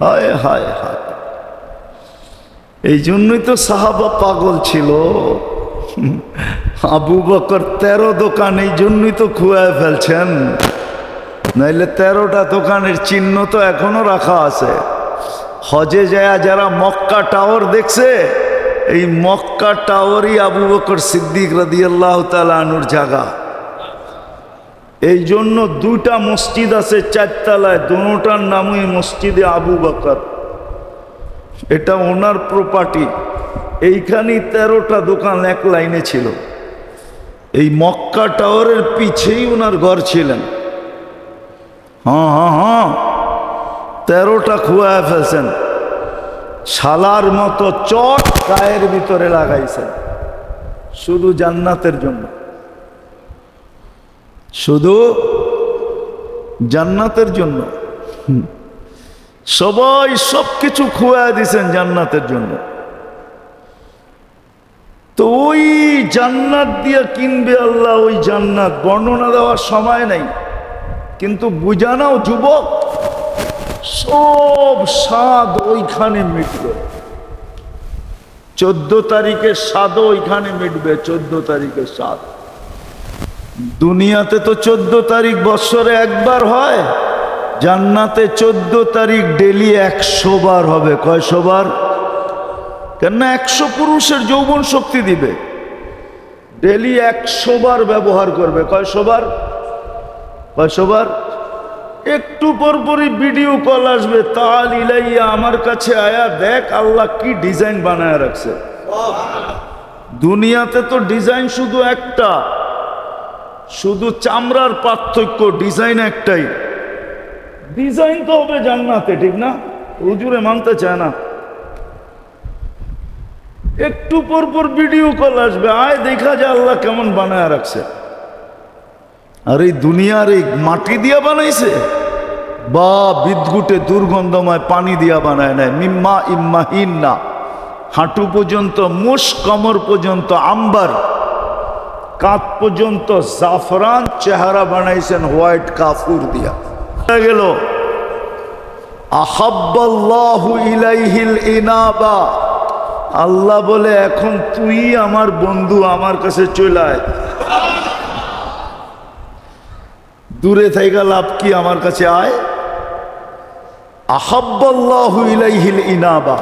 হায় হায় হায়, এই জন্যই তো সাহাবা পাগল ছিল। আবু বকর 13 দোকান এই জন্যই তো খুয়ায় ফেলছেন, নাইলে 13টা দোকানের চিহ্ন তো এখনো রাখা আছে। হজে যায় যারা মক্কা টাওয়ার দেখছে, এই মক্কা টাওয়ারই আবু বকর সিদ্দিক রাদিয়াল্লাহু তাআলা আনহুর জায়গা। এই জন্য 2টা মসজিদ আছে 4 তলায়, দুটোটার নামই মসজিদে আবু বকর। এটা ওনার প্রপার্টি। এইখানেই 13টা দোকান এক লাইনে ছিল। এই মক্কা টাওয়ারের পিছেই ওনার ঘর ছিলেন। হ্যাঁ 13টা খুয়ায় ফেলছেন। শালার মতো চট গায়ের ভিতরে লাগাইছেন শুধু জান্নাতের জন্য, শুধু জান্নাতের জন্য। সবাই সবকিছু খুয়ায় দিছেন জান্নাতের জন্য। তো ওই জান্নাত দিয়ে কিনবে আল্লাহ, ওই জান্নাত বর্ণনা দেওয়ার সময় নাই, কিন্তু বুঝানাও যুবক, সব স্বাদ ওইখানে মিটবে। 14 তারিখের স্বাদ ওইখানে মিটবে। 14 তারিখের স্বাদ দুনিয়াতে তো 14 তারিখ বছরে একবার হয়, জান্নাতে 14 তারিখ ডেলি 100 বার হবে। কয়শো বার? কেননা 100 পুরুষের যৌবন শক্তি দিবে, ডেলি 100 বার ব্যবহার করবে। কয়শো বার? কয়শো বার? একটু পরপরই ভিডিও কল আসবে, তাল ইলাইয়া, আমার কাছে আয়া দেখ আল্লাহ কি ডিজাইন বানায় রাখছে। দুনিয়াতে তো ডিজাইন শুধু একটা, শুধু চামড়ার পার্থক্য, ডিজাইন একটাই। ডিজাইন তো হবে জান্নাতে, ঠিক না? হুজুরে মানতে চায় না। একটু পরপর ভিডিও কল আসবে, আয় দেখা যায় আল্লাহ কেমন বানায় রাখছে। আর এই দুনিয়ার এই মাটি দিয়া বানাইছে বা বিদ্যুটে দুর্গন্ধময় পানি দিয়া বানায় নাই। মিম্মা ইম্মাহিন না, হাঁটু পর্যন্ত মুশ, কমর পর্যন্ত আম্বার, কাঁধ পর্যন্ত জাফরান, চেহারা বানাইছেন হোয়াইট কাফুর দিয়া। গেল আহাব্বাল্লাহু ইলাইহিল ইনাবা, আল্লাহ বলে এখন তুই আমার বন্ধু, আমার কাছে চলে আয়। দূরে থাইকা লাভ কি, আমার কাছে আয়। আহাব্বাল্লাহু ইলাইহিল ইনাবা।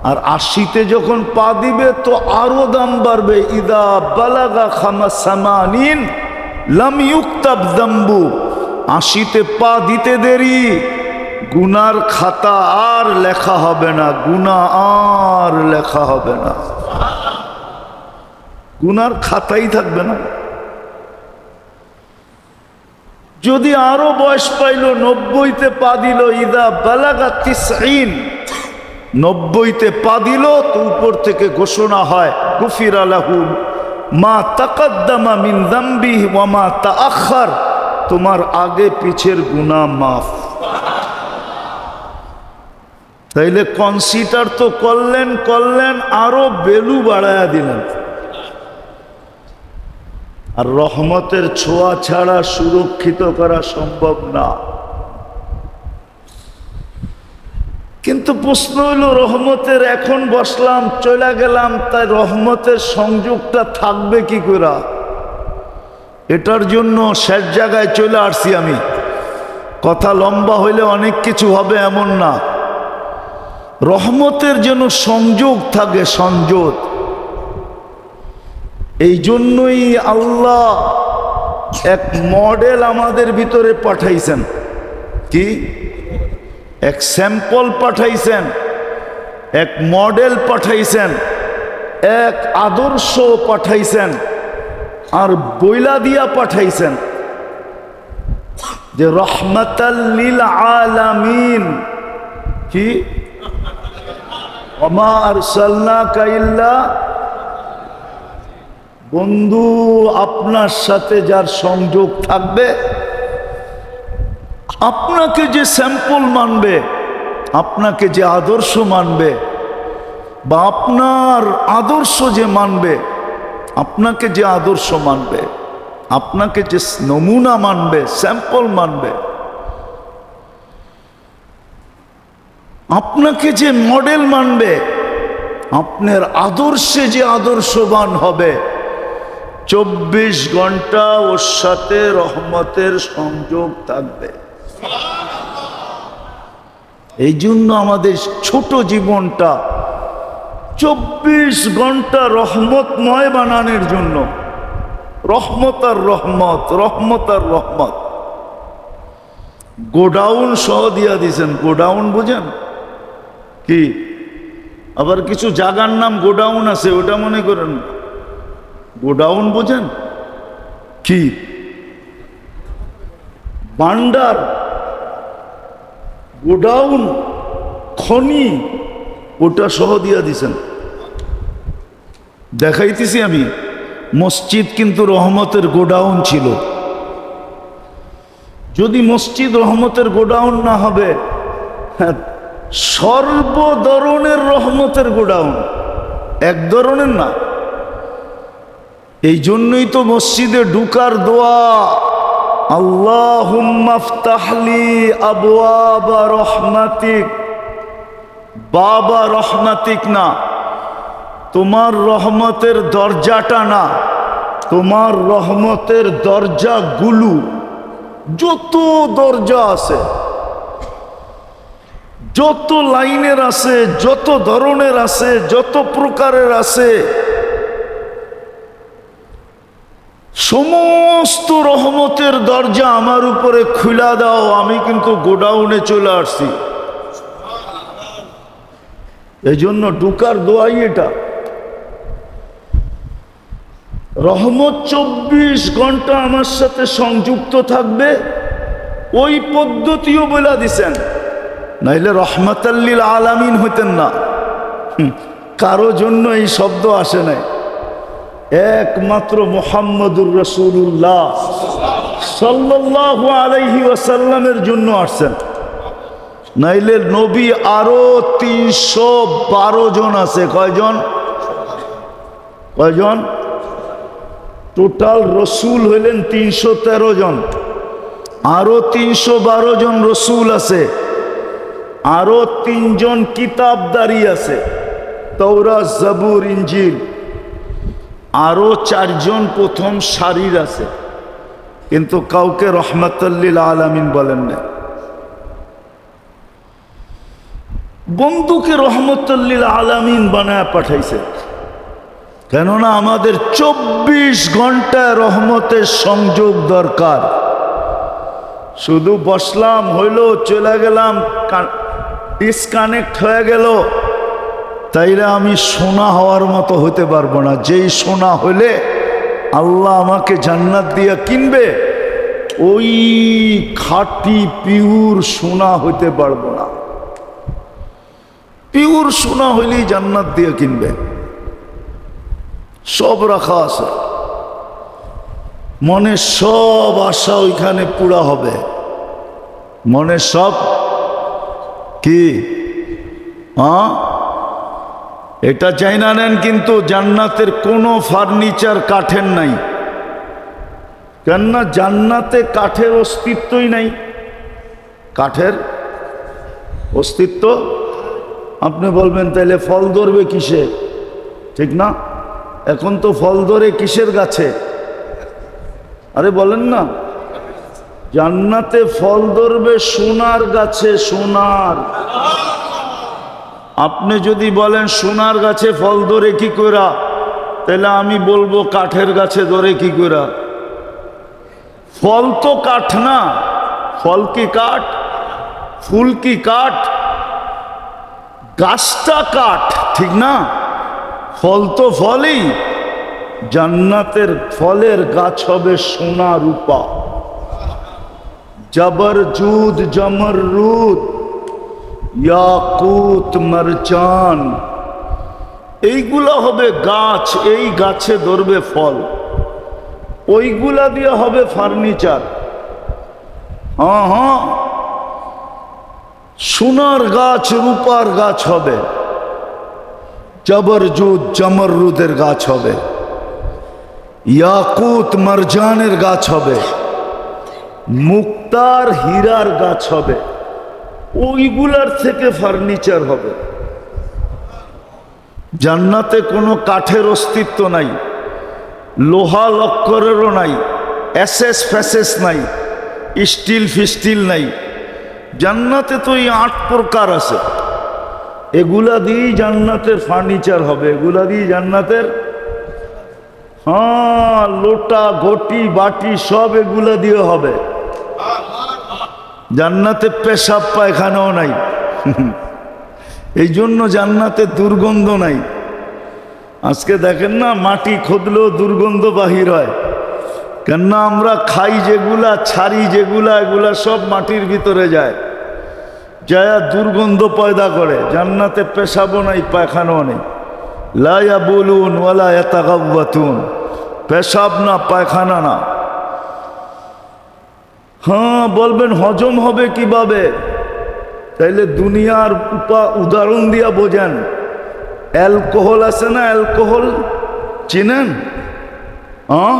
আর 80তে যখন পা দিবে তো আরো দাম বাড়বে। ইদা বালাগা খামাসামানিন লাম ইউক্তাব যামবু, 80তে পা দিতে দেরি, গুনার খাতা আর লেখা হবে না, গুনাহ আর লেখা হবে না, গুনার খাতাই থাকবে না। যদি আরো বয়স পাইল, 90তে পা দিল, ইদা বালাগা 90, 90তে পা দিল, তো উপর থেকে ঘোষণা হয় গুফিরা লাহু মা তাকাদ্দামা মিন যামবিহি ওয়া মা তাআখার, তোমার আগে পিছের গুনাহ মাফ। তাইলে কনসিডার তো করলেন, আরো বেলু বাড়ায়া দিলেন। আর রহমতের ছোঁয়া ছাড়া সুরক্ষিত করা সম্ভব না। কিন্তু প্রশ্ন হইল, রহমতের এখন বসলাম, চলে গেলাম, তাই রহমতের সংযোগটা থাকবে কি করে? এটার জন্য শেষ জায়গায় চলে আসছি আমি। কথা লম্বা হইলে অনেক কিছু হবে এমন না। রহমতের যেন সংযোগ থাকে, সংযোগ। এই জন্যই আল্লাহ এক মডেল আমাদের ভিতরে পাঠাইছেন। কি? এক স্যাম্পল পাঠাইছেন, এক মডেল পাঠাইছেন, এক আদর্শ পাঠাইছেন, আর বইলা দিয়া পাঠাইছেন যে রহমাতাল লিল আলামিন। কি? ওমা আরসালনাকা ইল্লা, বন্ধু আপনার সাথে যার সংযোগ থাকবে, আপনাকে যে স্যাম্পল মানবে, আপনাকে যে আদর্শ মানবে, বা আপনার আদর্শ যে মানবে, আপনাকে যে আদর্শ মানবে, আপনাকে যে নমুনা মানবে, স্যাম্পল মানবে, আপনাকে যে মডেল মানবে, আপনার আদর্শে যে আদর্শবান হবে, 24 ঘন্টা ওর সাথে রহমতের সংযোগ থাকবে। এই জন্য আমাদের ছোট জীবনটা 24 ঘন্টা রহমতময় বানানোর জন্য, রহমত আর রহমত, রহমত আর রহমত। গোডাউন সহ দিয়া দিছেন। গোডাউন বুঝেন কি? আবার কিছু জায়গার নাম গোডাউন আছে, ওটা মনে করেন গোডাউন বুঝেন কি? ভান্ডার, গোডাউন, খনি, ওটা সহ দিয়া দিছেন। দেখাইতেছি আমি, মসজিদ কিন্তু রহমতের গোডাউন ছিল। যদি মসজিদ রহমতের গোডাউন না হবে, হ্যাঁ, সর্ব ধরনের রহমতের গোডাউন, এক ধরনের না। এই জন্যই তো মসজিদে ঢুকার দোয়া, আল্লাহুম্মা ফতাহলি আবওয়াবা রহমাতিক, বাবা রহমাতিক না, তোমার রহমতের দরজাটা না, তোমার রহমতের দরজাগুলো, যত দরজা আছে, যত লাইনের আছে, যত ধরনের আছে, যত প্রকারের আছে, সমস্ত রহমতের দরজা আমার উপরে খুলা দাও। আমি কিন্তু গোডাউনে চলে আসছি। এই জন্য ঢুকার দোয়াই এটা। রহমত 24 ঘন্টা আমার সাথে সংযুক্ত থাকবে, ওই পদ্ধতিও বলে দিছেন, নাইলে রহমাতাল্লিল আলামিন হইতেন না। কারো জন্য এই শব্দ আসে নাই, একমাত্র মুহাম্মদুর রাসূলুল্লাহ সাল্লাল্লাহু আলাইহি ওয়াসাল্লামের জন্য আসছেন। নাইলে নবী আরো 312 জন আছে। কয়জন? কয়জন? টোটাল রসুল হইলেন 313 জন। আরো 312 জন রসুল আছে, আরো 3 জন কিতাবদারি আছে, তাওরাত, জাবুর, ইনজিল। আরো 4 জন প্রথম সারির আছে, কিন্তু কাউকে রহমাতুল্লিল আলামিন বলেন না। বন্ধুকে রহমতুল্লিল আলামিন বানায় পাঠাইছে, কেননা আমাদের 24 ঘন্টায় রহমতের সংযোগ দরকার। শুধু বসলাম, হইলো, চলে গেলাম, ডিসকানেক্ট হয়ে গেল, তাইলে আমি সোনা হওয়ার মতো হইতে পারবো না। যেই সোনা হইলে আল্লাহ আমাকে জান্নাত দিয়া কিনবে, ওই খাঁটি পিওর সোনা হইতে পারবো না। পিওর সোনা হইলেই জান্নাত দিয়ে কিনবে। সব রাখা আছে, মনের সব আশা ওইখানে পুরা হবে। মনের সব কি? এটা চাই না নেন, কিন্তু জান্নাতের কোনো ফার্নিচার কাঠের নাই। কেননা জান্নাতে কাঠের অস্তিত্বই নাই। কাঠের অস্তিত্ব, আপনি বলবেন তাইলে ফল ধরবে কিসে? ঠিক না? এখন তো ফল ধরে কিসের গাছে? আরে বলেন না, জান্নাতে ফল ধরবে সোনার গাছে। সোনার। আপনি যদি বলেন সোনার গাছে ফল ধরে কি কইরা, তাহলে আমি বলবো কাঠের গাছে ধরে কি কইরা। ফল তো কাঠ না, ফল কি কাঠ? ফুল কি কাঠ? গাছটা কাঠ, ঠিক না? ফল তো ফলই। জান্নাতের ফলের গাছ হবে সোনা রূপা, জবরজুদ, জমরুদ, ইয়াকুত, মারজান, এইগুলা হবে গাছ। এই গাছে ধরবে ফল, ওইগুলা দিয়ে হবে ফার্নিচার। হ্যাঁ, সোনার গাছ, রূপার গাছ হবে, জবরজুদ, জমরুদের গাছ হবে, ইয়াকুত, মারজানের গাছ হবে, মুক্তার, হীরার গাছ হবে। ওইগুলার থেকে ফার্নিচার হবে। জান্নাতে কোনো কাঠের অস্তিত্ব নাই, লোহা লক্করেরও নাই, অ্যাসেস ফ্যাসেস নাই, স্টিল ফিস্টিল নাই। জান্নাতে তো এই 8 প্রকার আছে, এগুলা দিয়েই জান্নাতের ফার্নিচার হবে, এগুলা দিয়ে জান্নাতের, হ্যাঁ, লোটা ঘটি বাটি সব এগুলা দিয়ে হবে। জান্নাতে পেশাব পায়খানাও নাই। এই জন্য জান্নাতে দুর্গন্ধ নাই। আজকে দেখেন না, মাটি খুদলেও দুর্গন্ধ বাহির হয়, কেননা আমরা খাই যেগুলা, ছাড়ি যেগুলা, এগুলা সব মাটির ভিতরে যায়, যায় দুর্গন্ধ পয়দা করে। জান্নাতে পেশাবও নাই, পায়খানাও নেই। লা ইয়াবুলুন ওয়ালা ইয়াতাগাওয়াতুন, পেশাব না, পায়খানা না। হ্যাঁ, বলবেন হজম হবে কিভাবে? তাইলে দুনিয়ার উদাহরণ দিয়া বোঝেন। অ্যালকোহল আছে না, অ্যালকোহল চিনেন? হ্যাঁ,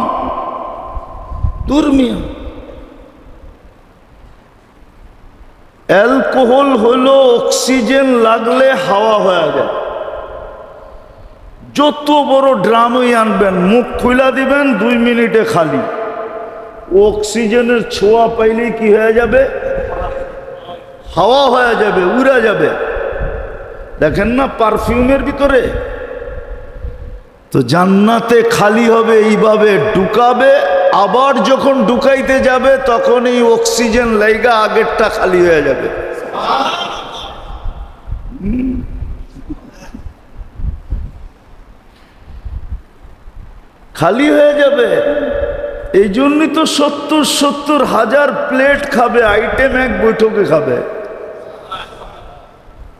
দুর্মিয়া অ্যালকোহল হলো অক্সিজেন লাগলে হাওয়া হয়ে যায়। যত বড় ড্রামই আনবেন, মুখ খুলা দিবেন, 2 মিনিটে খালি। অক্সিজেনের ছোঁয়া পাইলেই কি হয়ে যাবে? হাওয়া হয়ে যাবে, উড়া যাবে। দেখেন না পারফিউমের ভিতরে। তো জান্নাতে খালি হবে এইভাবে, ঢুকাবে, আবার যখন ঢুকাইতে যাবে তখন এই অক্সিজেন লাইগা আগেরটা খালি হয়ে যাবে। খালি হয়ে যাবে। এই জন্যই তো 70,000 প্লেট খাবে, আইটেম এক বৈঠকে খাবে।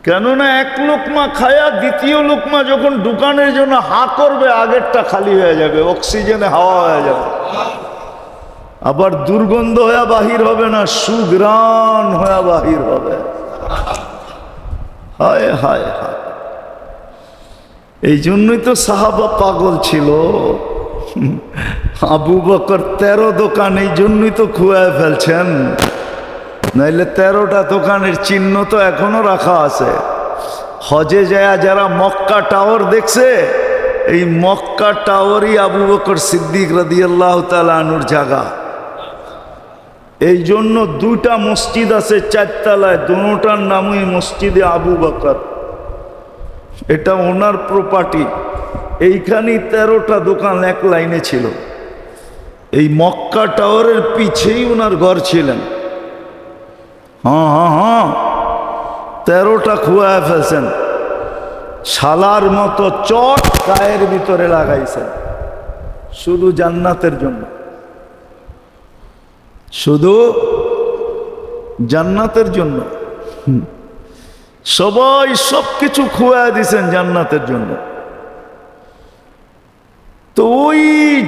কেননা 1 লোকমা খায়া দ্বিতীয় লোকমা যখন দোকানের জন্য হা করবে, আগেরটা খালি হয়ে যাবে, অক্সিজেনে হাওয়া হয়ে যাবে। আবার দুর্গন্ধ হয়ে বাহির হবে না, সুঘ্রাণ হয়ে বাহির হবে। হায় হায় হায়। এই জন্যই তো সাহাবা পাগল ছিল। আবু বকর 13 দোকান এই জন্যই তো খুয়ায় ফেলছেন, নাইলে 13টা দোকানের চিহ্ন তো এখনো রাখা আছে। হজে যায় যারা মক্কা টাওয়ার দেখছে, এই মক্কা টাওয়ারই আবু বকর সিদ্দিক রাদিয়াল্লাহু তাআলা আনহুর জায়গা। এই জন্য 2টা মসজিদ আছে 4 তলায়, দুটোটার নামই মসজিদে আবু বকর। এটা ওনার প্রপার্টি। এইখানেই 13টা দোকান এক লাইনে ছিল। এই মক্কা টাওয়ারের পিছেই ওনার ঘর ছিলেন। হ্যাঁ হ্যাঁ হ্যাঁ, 13টা খুয়ায় ফেলছেন। শালার মতো চট গায়ের ভিতরে লাগাইছেন, শুধু জান্নাতের জন্য, শুধু জান্নাতের জন্য। সবাই সবকিছু খুয়ায় দিছেন জান্নাতের জন্য। তো ওই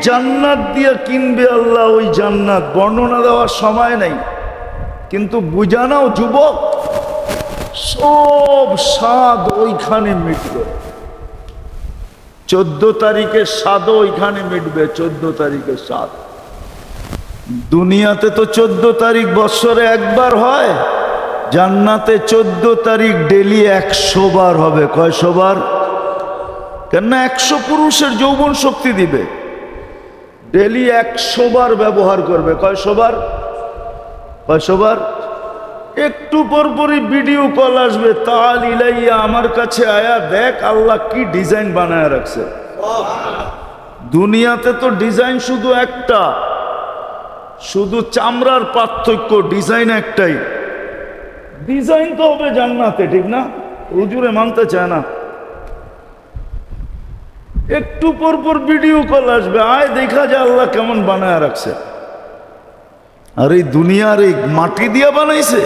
জান্নাত দিয়ে কিনবে আল্লাহ, ওই জান্নাত বর্ণনা দেওয়ার সময় নাই, কিন্তু বুঝানাও যুবক, সব স্বাদ ওইখানে মিটবে। 14 তারিখের স্বাদ ওইখানে মিটবে। 14 তারিখের স্বাদ। দুনিয়াতে তো 14 তারিখ বৎসরে একবার হয়, জান্নাতে 14 তারিখ ডেলি 100 বার হবে। কয়শো বার? কেননা 100 পুরুষের যৌবন শক্তি দিবে, ডেলি 100 বার ব্যবহার করবে। কয়শো বার? কয়শো বার? একটু পরপরই ভিডিও কল আসবে, তাল ইলাইয়া, আমার কাছে আয়া দেখ আল্লাহ কি ডিজাইন বানায় রাখছে। দুনিয়াতে তো ডিজাইন শুধু একটা, শুধু চামড়ার পার্থক্য, ডিজাইন একটাই। ডিজাইন তো হবে জান্নাতে, ঠিক না? হুজুরে মানতে চায় না। একটু পরপর ভিডিও কল আসবে, আয় দেখা যায় আল্লাহ কেমন বানায় রাখছে। আর এই দুনিয়ার এই মাটি দিয়া বানাইছে,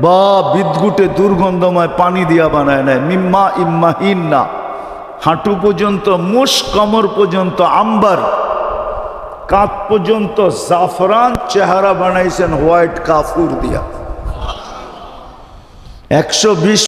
বা বিদ্যুটে দুর্গন্ধময় পানি দিয়া বানায় নাই। মিম্মা ইম্মাহিন না, হাঁটু পর্যন্ত মুশ, কমর পর্যন্ত আম্বার, কাঁধ পর্যন্ত জাফরান, চেহারা বানাইছেন হোয়াইট কাফুর দিয়া। 120